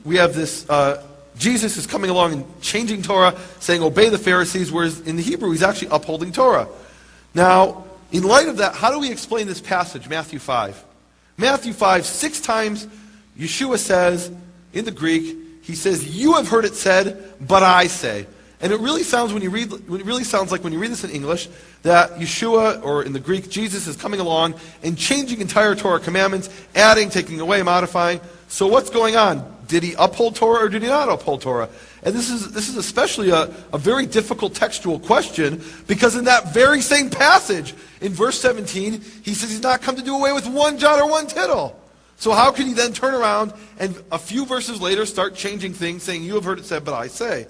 we have this, Jesus is coming along and changing Torah, saying obey the Pharisees, whereas in the Hebrew he's actually upholding Torah. Now, in light of that, how do we explain this passage, Matthew 5? Matthew 5, 6 times Yeshua says, in the Greek, he says, you have heard it said, but I say. And it really sounds like when you read this in English, that Yeshua, or in the Greek, Jesus is coming along and changing entire Torah commandments, adding, taking away, modifying. So what's going on? Did he uphold Torah or did he not uphold Torah? And this is especially a very difficult textual question, because in that very same passage, in verse 17, he says he's not come to do away with one jot or one tittle. So how can he then turn around and a few verses later start changing things, saying, you have heard it said, but I say?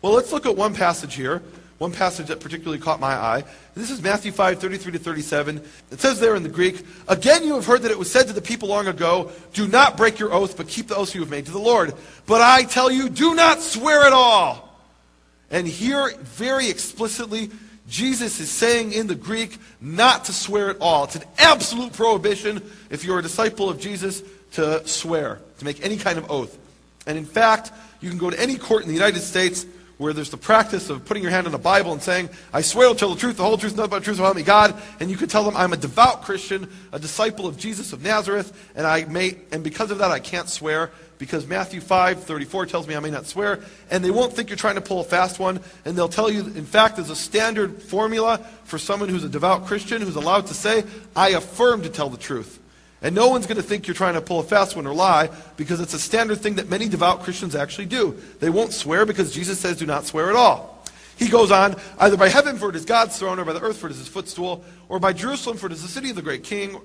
Well, let's look at one passage here, one passage that particularly caught my eye. This is Matthew 5, 33 to 37. It says there in the Greek, again you have heard that it was said to the people long ago, do not break your oath, but keep the oath you have made to the Lord. But I tell you, do not swear at all. And here, very explicitly, Jesus is saying in the Greek not to swear at all. It's an absolute prohibition, if you're a disciple of Jesus, to swear, to make any kind of oath. And in fact, you can go to any court in the United States where there's the practice of putting your hand on a Bible and saying, I swear to tell the truth, the whole truth, nothing but the truth, so help me God. And you could tell them, I'm a devout Christian, a disciple of Jesus of Nazareth, and because of that I can't swear, because Matthew 5:34 tells me I may not swear, and they won't think you're trying to pull a fast one, and they'll tell you, in fact, there's a standard formula for someone who's a devout Christian who's allowed to say, I affirm to tell the truth. And no one's going to think you're trying to pull a fast one or lie, because it's a standard thing that many devout Christians actually do. They won't swear because Jesus says do not swear at all. He goes on, either by heaven, for it is God's throne, or by the earth, for it is his footstool, or by Jerusalem, for it is the city of the great king.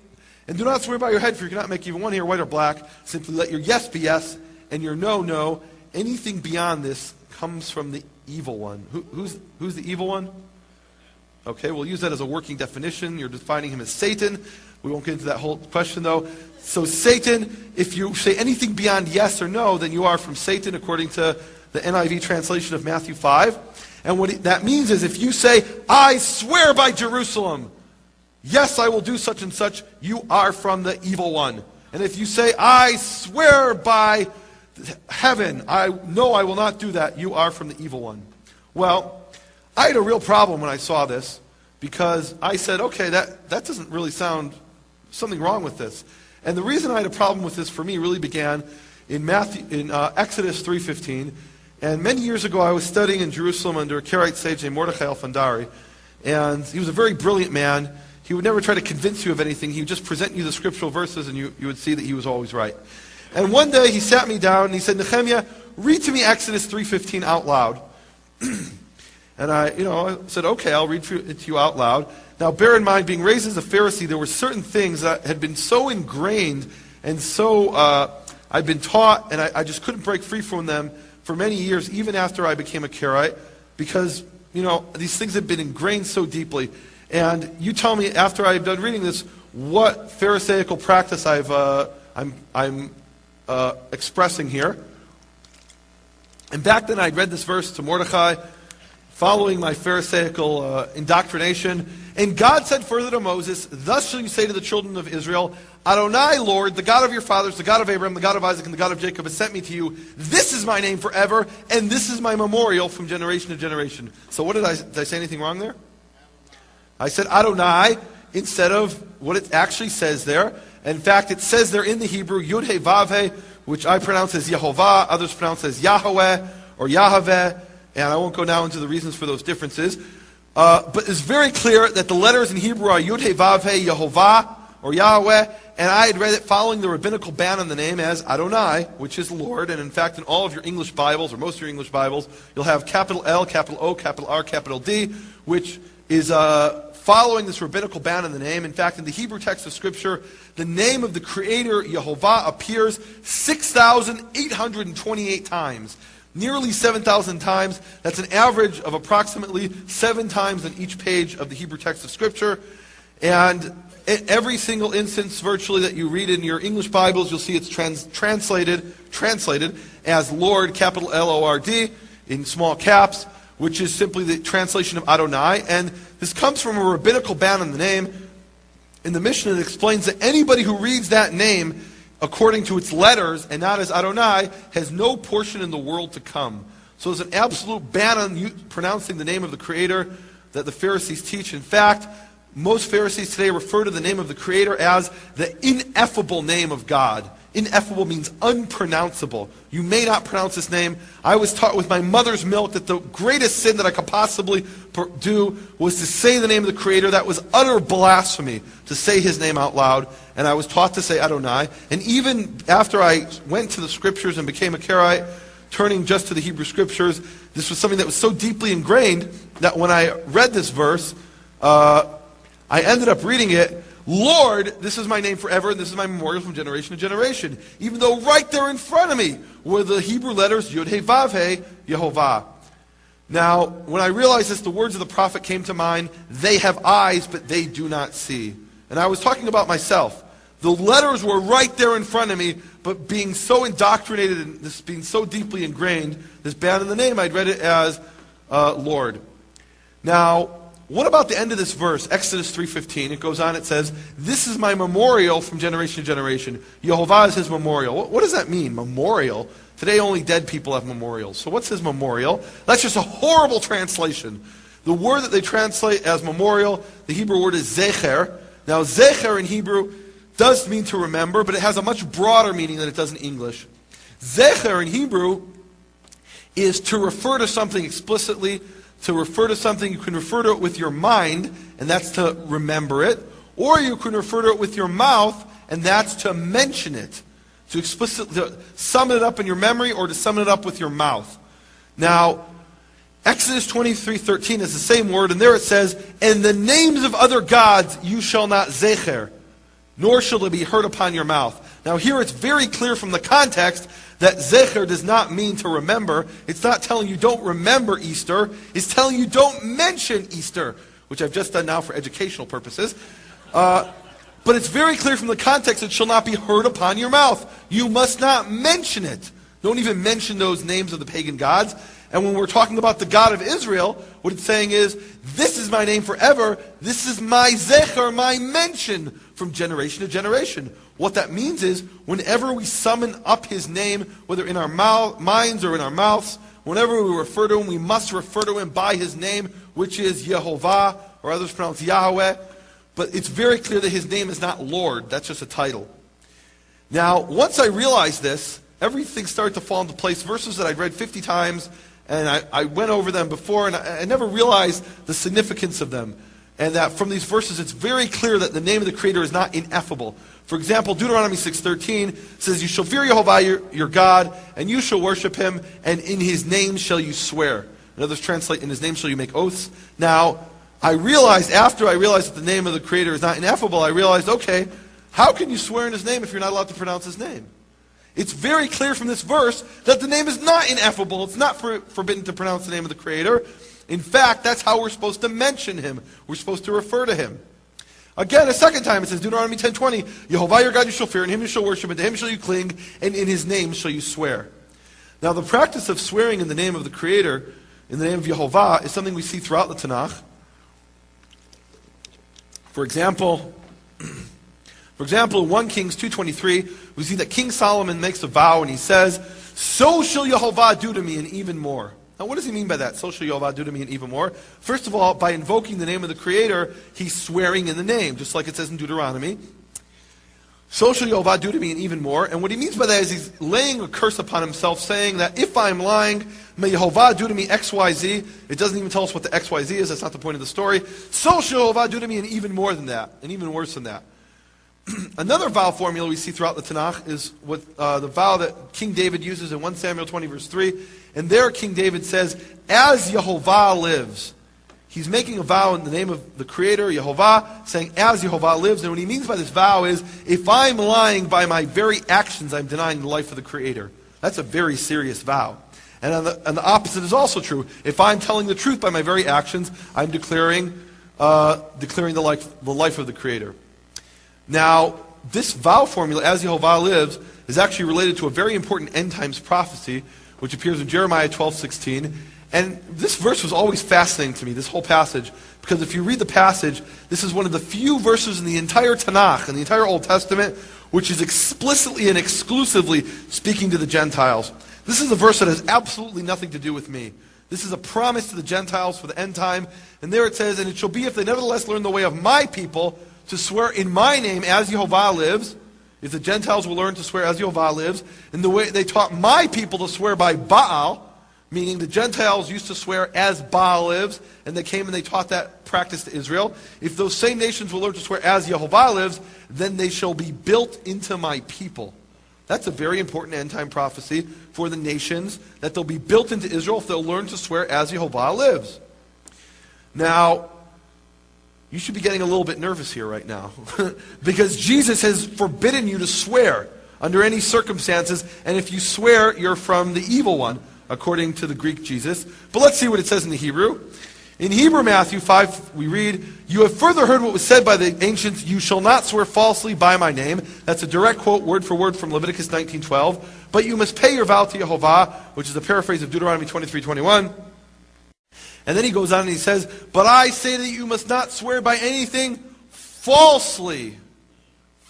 And do not swear by your head, for you cannot make even one hair white or black. Simply let your yes be yes, and your no, no. Anything beyond this comes from the evil one. Who's the evil one? Okay, we'll use that as a working definition. You're defining him as Satan. We won't get into that whole question, though. So Satan, if you say anything beyond yes or no, then you are from Satan, according to the NIV translation of Matthew 5. And what that means is if you say, I swear by Jerusalem, yes, I will do such and such, you are from the evil one. And if you say, I swear by heaven, I will not do that, you are from the evil one. Well, I had a real problem when I saw this, because I said, okay, that doesn't really sound something wrong with this. And the reason I had a problem with this for me really began in Exodus 3:15. And many years ago I was studying in Jerusalem under a Karaite sage named Mordechai Alfandari. And he was a very brilliant man. He would never try to convince you of anything. He would just present you the scriptural verses and you would see that he was always right. And one day he sat me down and he said, Nehemiah, read to me Exodus 3:15 out loud. And I said, okay, I'll read it to you out loud. Now, bear in mind, being raised as a Pharisee, there were certain things that had been so ingrained and so I'd been taught, and I just couldn't break free from them for many years, even after I became a Karaite, because, these things had been ingrained so deeply. And you tell me, after I've done reading this, what Pharisaical practice I'm expressing here. And back then I'd read this verse to Mordechai, following my Pharisaical indoctrination. And God said further to Moses, thus shall you say to the children of Israel, Adonai, Lord, the God of your fathers, the God of Abraham, the God of Isaac, and the God of Jacob has sent me to you. This is my name forever, and this is my memorial from generation to generation. So what did I say anything wrong there? I said Adonai instead of what it actually says there. In fact, it says there in the Hebrew, Yud He Vav He, which I pronounce as Yehovah, others pronounce as Yahweh or Yahweh. And I won't go now into the reasons for those differences. But it's very clear that the letters in Hebrew are Yud He Vav He, Yehovah, or Yahweh. And I had read it following the rabbinical ban on the name as Adonai, which is Lord. And in fact, in all of your English Bibles, or most of your English Bibles, you'll have capital L, capital O, capital R, capital D, which is following this rabbinical ban on the name. In fact, in the Hebrew text of Scripture, the name of the Creator, Yehovah, appears 6,828 times. Nearly 7,000 times. That's an average of approximately 7 times in each page of the Hebrew text of Scripture. And every single instance virtually that you read in your English Bibles, you'll see it's translated as Lord, capital L-O-R-D, in small caps, which is simply the translation of Adonai. And this comes from a rabbinical ban on the name. In the Mishnah, it explains that anybody who reads that name according to its letters and not as Adonai, has no portion in the world to come. So there's an absolute ban on pronouncing the name of the Creator that the Pharisees teach. In fact, most Pharisees today refer to the name of the Creator as the ineffable name of God. Ineffable means unpronounceable. You may not pronounce this name. I was taught with my mother's milk that the greatest sin that I could possibly do was to say the name of the Creator. That was utter blasphemy to say His name out loud. And I was taught to say Adonai. And even after I went to the Scriptures and became a Karaite, turning just to the Hebrew Scriptures, this was something that was so deeply ingrained that when I read this verse, I ended up reading it, Lord, this is my name forever, and this is my memorial from generation to generation. Even though right there in front of me were the Hebrew letters Yud He Vav He, Yehovah. Now, when I realized this, the words of the prophet came to mind, they have eyes, but they do not see. And I was talking about myself. The letters were right there in front of me, but being so indoctrinated and this being so deeply ingrained, this ban in the name, I'd read it as Lord. Now, what about the end of this verse, Exodus 3:15? It goes on, it says, this is my memorial from generation to generation. Yehovah is His memorial. What does that mean, memorial? Today only dead people have memorials. So what's His memorial? That's just a horrible translation. The word that they translate as memorial, the Hebrew word is zecher. Now zecher in Hebrew does mean to remember, but it has a much broader meaning than it does in English. Zecher in Hebrew is to refer to something explicitly. To refer to something, you can refer to it with your mind, and that's to remember it. Or you can refer to it with your mouth, and that's to mention it. To explicitly sum it up in your memory, or to sum it up with your mouth. Now, Exodus 23:13 is the same word, and there it says, and the names of other gods you shall not zecher, nor shall they be heard upon your mouth. Now here it's very clear from the context that zecher does not mean to remember. It's not telling you don't remember Easter. It's telling you don't mention Easter, which I've just done now for educational purposes. But it's very clear from the context it shall not be heard upon your mouth. You must not mention it. Don't even mention those names of the pagan gods. And when we're talking about the God of Israel, what it's saying is, this is my name forever. This is my zecher, my mention from generation to generation. What that means is, whenever we summon up His name, whether in our minds or in our mouths, whenever we refer to Him, we must refer to Him by His name, which is Yehovah, or others pronounce Yahweh. But it's very clear that His name is not Lord. That's just a title. Now, once I realized this, everything started to fall into place. Verses that I'd read 50 times, and I went over them before, and I never realized the significance of them. And that from these verses, it's very clear that the name of the Creator is not ineffable. For example, Deuteronomy 6:13 says, you shall fear Yehovah your God, and you shall worship Him, and in His name shall you swear. And others translate, in His name shall you make oaths. Now, after I realized that the name of the Creator is not ineffable, I realized, okay, how can you swear in His name if you're not allowed to pronounce His name? It's very clear from this verse that the name is not ineffable. It's not forbidden to pronounce the name of the Creator. In fact, that's how we're supposed to mention Him. We're supposed to refer to Him. Again, a second time, it says, Deuteronomy 10:20, Yehovah your God you shall fear, and Him you shall worship, and to Him shall you cling, and in His name shall you swear. Now, the practice of swearing in the name of the Creator, in the name of Yehovah, is something we see throughout the Tanakh. For example, in 1 Kings 2:23, we see that King Solomon makes a vow, and he says, so shall Yehovah do to me, and even more. Now, what does he mean by that? So shall Yehovah do to me and even more. First of all, by invoking the name of the Creator, he's swearing in the name, just like it says in Deuteronomy. So shall Yehovah do to me and even more. And what he means by that is he's laying a curse upon himself, saying that if I'm lying, may Yehovah do to me X, Y, Z. It doesn't even tell us what the X, Y, Z is. That's not the point of the story. So shall Yehovah do to me and even more than that, and even worse than that. Another vow formula we see throughout the Tanakh is what the vow that King David uses in 1 Samuel 20 verse 3. And there King David says, as Yehovah lives. He's making a vow in the name of the Creator, Yehovah, saying, as Yehovah lives. And what he means by this vow is, if I'm lying by my very actions, I'm denying the life of the Creator. That's a very serious vow. And the opposite is also true. If I'm telling the truth by my very actions, I'm declaring the life of the Creator. Now, this vow formula, as Yehovah lives, is actually related to a very important end times prophecy, which appears in Jeremiah 12:16. And this verse was always fascinating to me, this whole passage, because if you read the passage, this is one of the few verses in the entire Tanakh, in the entire Old Testament, which is explicitly and exclusively speaking to the Gentiles. This is a verse that has absolutely nothing to do with me. This is a promise to the Gentiles for the end time. And there it says, "And it shall be if they nevertheless learn the way of my people to swear in my name as Yehovah lives," if the Gentiles will learn to swear as Yehovah lives, "in the way they taught my people to swear by Baal," meaning the Gentiles used to swear as Baal lives, and they came and they taught that practice to Israel. "If those same nations will learn to swear as Yehovah lives, then they shall be built into my people." That's a very important end-time prophecy for the nations, that they'll be built into Israel if they'll learn to swear as Yehovah lives. Now, you should be getting a little bit nervous here right now, because Jesus has forbidden you to swear under any circumstances, and if you swear, you're from the evil one, according to the Greek Jesus. But let's see what it says in the Hebrew. In Hebrew, Matthew 5, we read, "You have further heard what was said by the ancients, 'You shall not swear falsely by my name.'" That's a direct quote, word for word, from Leviticus 19:12. "But you must pay your vow to Yehovah," which is a paraphrase of Deuteronomy 23:21. And then he goes on and he says, "But I say that you must not swear by anything falsely."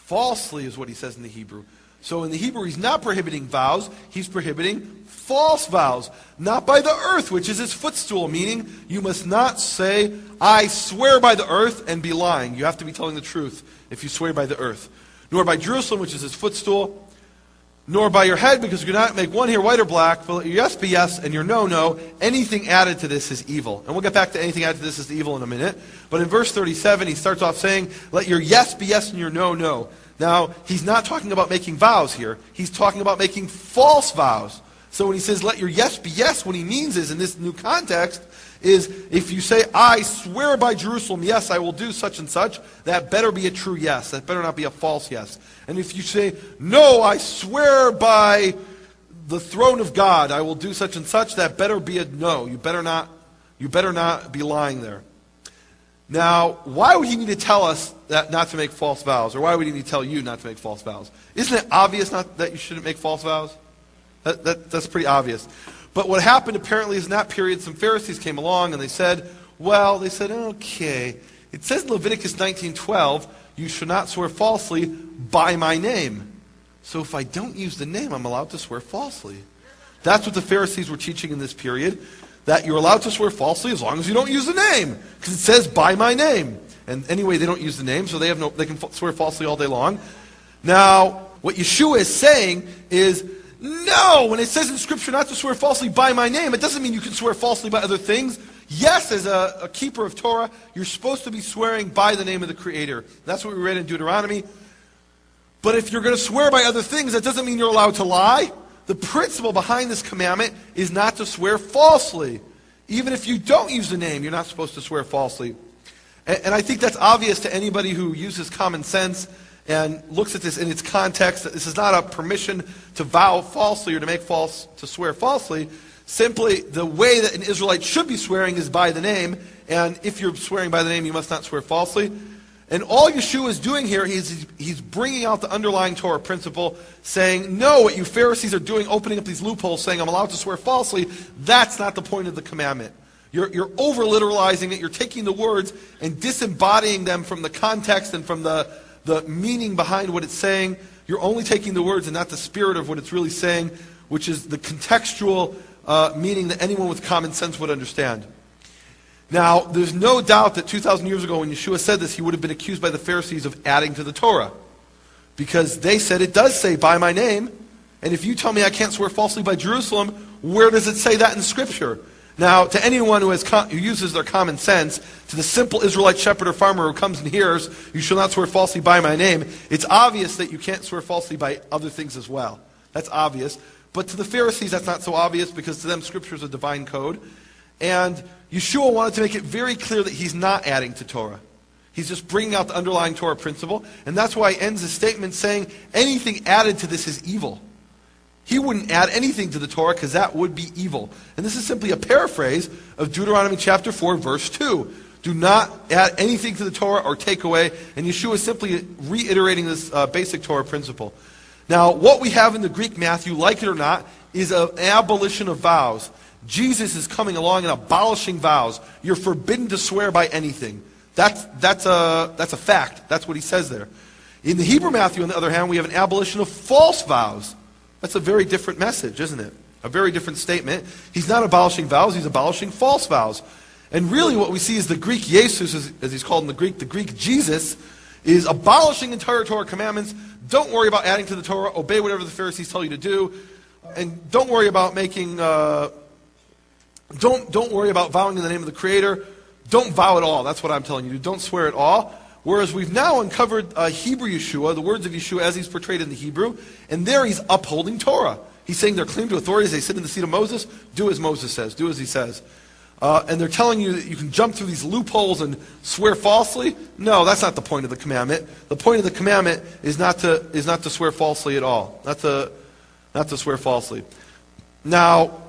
Falsely is what he says in the Hebrew. So in the Hebrew, he's not prohibiting vows, he's prohibiting false vows. "Not by the earth, which is his footstool," meaning you must not say, "I swear by the earth," and be lying. You have to be telling the truth if you swear by the earth. "Nor by Jerusalem, which is his footstool, nor by your head, because you cannot make one hair white or black, but let your yes be yes, and your no, no. Anything added to this is evil." And we'll get back to anything added to this is evil in a minute. But in verse 37, he starts off saying, "Let your yes be yes, and your no, no." Now, he's not talking about making vows here. He's talking about making false vows. So when he says, "Let your yes be yes," what he means is, in this new context, is if you say, "I swear by Jerusalem, yes, I will do such and such," that better be a true yes. That better not be a false yes. And if you say, "No, I swear by the throne of God, I will do such and such," that better be a no. You better not be lying there. Now, why would he need to tell us that not to make false vows? Or why would he need to tell you not to make false vows? Isn't it obvious that you shouldn't make false vows? That's pretty obvious. But what happened apparently is in that period, some Pharisees came along and they said, okay, it says in Leviticus 19:12, "You shall not swear falsely by my name." So if I don't use the name, I'm allowed to swear falsely. That's what the Pharisees were teaching in this period, that you're allowed to swear falsely as long as you don't use the name, because it says "by my name." And anyway, they don't use the name, so they can swear falsely all day long. Now, what Yeshua is saying is, no, when it says in Scripture not to swear falsely by my name, it doesn't mean you can swear falsely by other things. Yes, as a keeper of Torah, you're supposed to be swearing by the name of the Creator. That's what we read in Deuteronomy. But if you're going to swear by other things, that doesn't mean you're allowed to lie. The principle behind this commandment is not to swear falsely. Even if you don't use the name, you're not supposed to swear falsely. And I think that's obvious to anybody who uses common sense and looks at this in its context. That this is not a permission to vow falsely or to swear falsely. Simply, the way that an Israelite should be swearing is by the name. And if you're swearing by the name, you must not swear falsely. And all Yeshua is doing here, he's bringing out the underlying Torah principle, saying, no, what you Pharisees are doing, opening up these loopholes, saying I'm allowed to swear falsely, that's not the point of the commandment. You're over-literalizing it. You're taking the words and disembodying them from the context and from the meaning behind what it's saying. You're only taking the words and not the spirit of what it's really saying, which is the contextual meaning that anyone with common sense would understand. Now, there's no doubt that 2,000 years ago when Yeshua said this, he would have been accused by the Pharisees of adding to the Torah. Because they said, it does say, by my name. And if you tell me I can't swear falsely by Jerusalem, where does it say that in Scripture? Now, to anyone who uses their common sense, to the simple Israelite shepherd or farmer who comes and hears, you shall not swear falsely by my name, it's obvious that you can't swear falsely by other things as well. That's obvious. But to the Pharisees, that's not so obvious because to them Scripture is a divine code. And Yeshua wanted to make it very clear that he's not adding to Torah. He's just bringing out the underlying Torah principle. And that's why he ends his statement saying, anything added to this is evil. He wouldn't add anything to the Torah because that would be evil. And this is simply a paraphrase of Deuteronomy chapter 4, verse 2. Do not add anything to the Torah or take away. And Yeshua is simply reiterating this basic Torah principle. Now, what we have in the Greek, Matthew, like it or not, is an abolition of vows. Jesus is coming along and abolishing vows. You're forbidden to swear by anything. That's a fact. That's what he says there. In the Hebrew Matthew, on the other hand, we have an abolition of false vows. That's a very different message, isn't it? A very different statement. He's not abolishing vows, he's abolishing false vows. And really what we see is the Greek Jesus, as he's called in the Greek Jesus, is abolishing entire Torah commandments. Don't worry about adding to the Torah. Obey whatever the Pharisees tell you to do. And don't worry about making... Don't worry about vowing in the name of the Creator. Don't vow at all. That's what I'm telling you. Don't swear at all. Whereas we've now uncovered Hebrew Yeshua, the words of Yeshua as he's portrayed in the Hebrew, and there he's upholding Torah. He's saying their claim to authority as they sit in the seat of Moses, do as Moses says, do as he says. And they're telling you that you can jump through these loopholes and swear falsely. No, that's not the point of the commandment. The point of the commandment is not to swear falsely at all. Not to swear falsely. Now,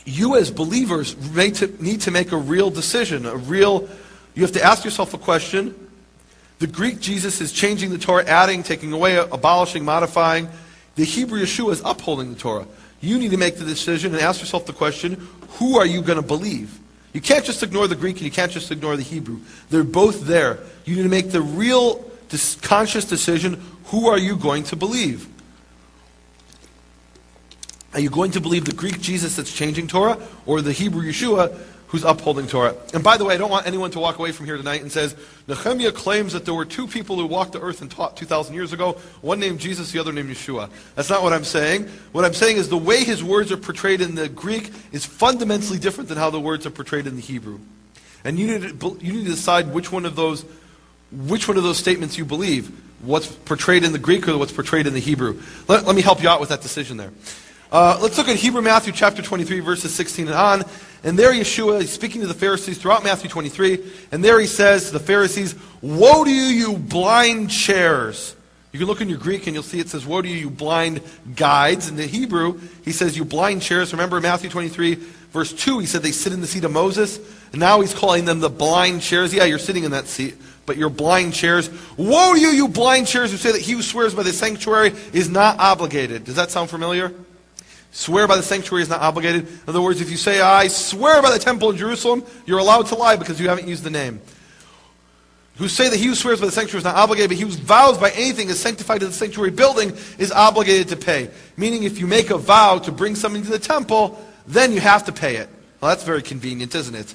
you as believers need to make a real decision, you have to ask yourself a question. The Greek Jesus is changing the Torah, adding, taking away, abolishing, modifying. The Hebrew Yeshua is upholding the Torah. You need to make the decision and ask yourself the question, who are you going to believe? You can't just ignore the Greek and you can't just ignore the Hebrew. They're both there. You need to make the real conscious decision, who are you going to believe? Are you going to believe the Greek Jesus that's changing Torah, or the Hebrew Yeshua who's upholding Torah? And by the way, I don't want anyone to walk away from here tonight and says, Nehemiah claims that there were two people who walked the earth and taught 2,000 years ago, one named Jesus, the other named Yeshua. That's not what I'm saying. What I'm saying is the way his words are portrayed in the Greek is fundamentally different than how the words are portrayed in the Hebrew. And you need to decide which one of those statements you believe, what's portrayed in the Greek or what's portrayed in the Hebrew. Let me help you out with that decision there. Let's look at Hebrew Matthew chapter 23, verses 16 and on. And there Yeshua is speaking to the Pharisees throughout Matthew 23. And there he says to the Pharisees, woe to you, you blind chairs. You can look in your Greek and you'll see it says, woe to you, you blind guides. In the Hebrew, he says, you blind chairs. Remember in Matthew 23, verse 2, he said they sit in the seat of Moses. And now he's calling them the blind chairs. Yeah, you're sitting in that seat, but you're blind chairs. Woe to you, you blind chairs, who say that he who swears by the sanctuary is not obligated. Does that sound familiar? Swear by the sanctuary is not obligated. In other words, if you say, I swear by the temple in Jerusalem, you're allowed to lie because you haven't used the name. Who say that he who swears by the sanctuary is not obligated, but he who vows by anything is sanctified to the sanctuary building is obligated to pay. Meaning if you make a vow to bring something to the temple, then you have to pay it. Well, that's very convenient, isn't it?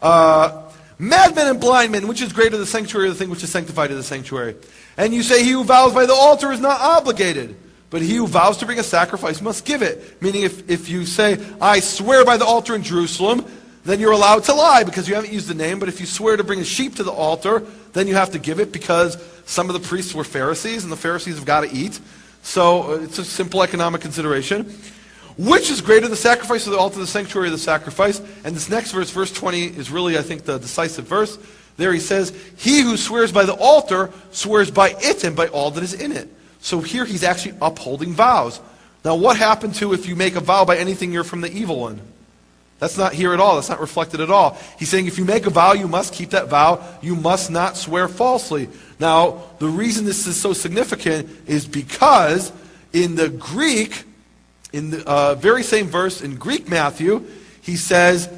Madmen and blind men, which is greater, the sanctuary or the thing which is sanctified to the sanctuary? And you say he who vows by the altar is not obligated. But he who vows to bring a sacrifice must give it. Meaning if you say, I swear by the altar in Jerusalem, then you're allowed to lie because you haven't used the name. But if you swear to bring a sheep to the altar, then you have to give it because some of the priests were Pharisees and the Pharisees have got to eat. So it's a simple economic consideration. Which is greater, the sacrifice of the altar, the sanctuary of the sacrifice? And this next verse, verse 20, is really, I think, the decisive verse. There he says, he who swears by the altar swears by it and by all that is in it. So here he's actually upholding vows. Now what happened to if you make a vow by anything, you're from the evil one? That's not here at all. That's not reflected at all. He's saying if you make a vow, you must keep that vow. You must not swear falsely. Now, the reason this is so significant is because in the Greek, in the very same verse in Greek Matthew, he says,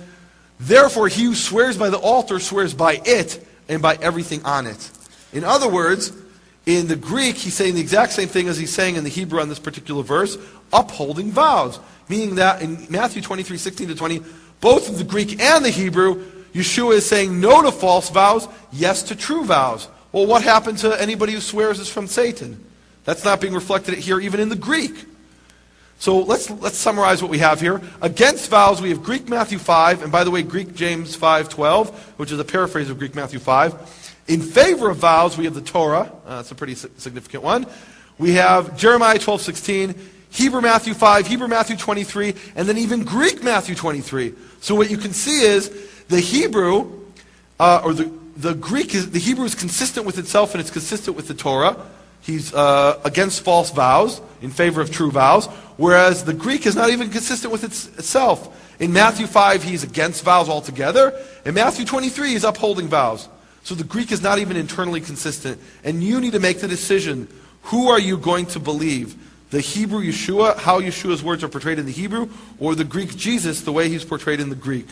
therefore he who swears by the altar swears by it and by everything on it. In other words, in the Greek, he's saying the exact same thing as he's saying in the Hebrew on this particular verse, upholding vows. Meaning that in Matthew 23, 16 to 20, both in the Greek and the Hebrew, Yeshua is saying no to false vows, yes to true vows. Well, what happened to anybody who swears is from Satan? That's not being reflected here even in the Greek. So let's summarize what we have here. Against vows, we have Greek Matthew 5, and by the way, Greek James 5:12, which is a paraphrase of Greek Matthew 5. In favor of vows, we have the Torah. That's a pretty significant one. We have Jeremiah 12:16, Hebrew Matthew 5, Hebrew Matthew 23, and then even Greek Matthew 23. So what you can see is the Hebrew, or the Greek, the Hebrew is consistent with itself and it's consistent with the Torah. He's against false vows, in favor of true vows, whereas the Greek is not even consistent with itself. In Matthew 5, he's against vows altogether. In Matthew 23, he's upholding vows. So the Greek is not even internally consistent. And you need to make the decision, who are you going to believe? the Hebrew Yeshua, how Yeshua's words are portrayed in the Hebrew, or the Greek Jesus, the way he's portrayed in the Greek.